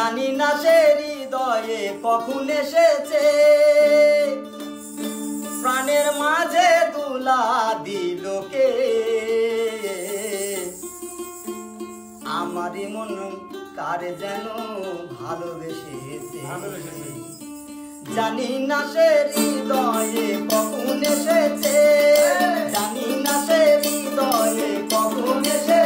জানি না সে হৃদয়ে কখন এসেছে, প্রাণের মাঝে দুলা দিল কে। আমারই মন কারে যেন ভালোবেসেছে, জানি না সে হৃদয়ে কখন এসেছে, জানি না সে হৃদয়ে কখন এসেছে।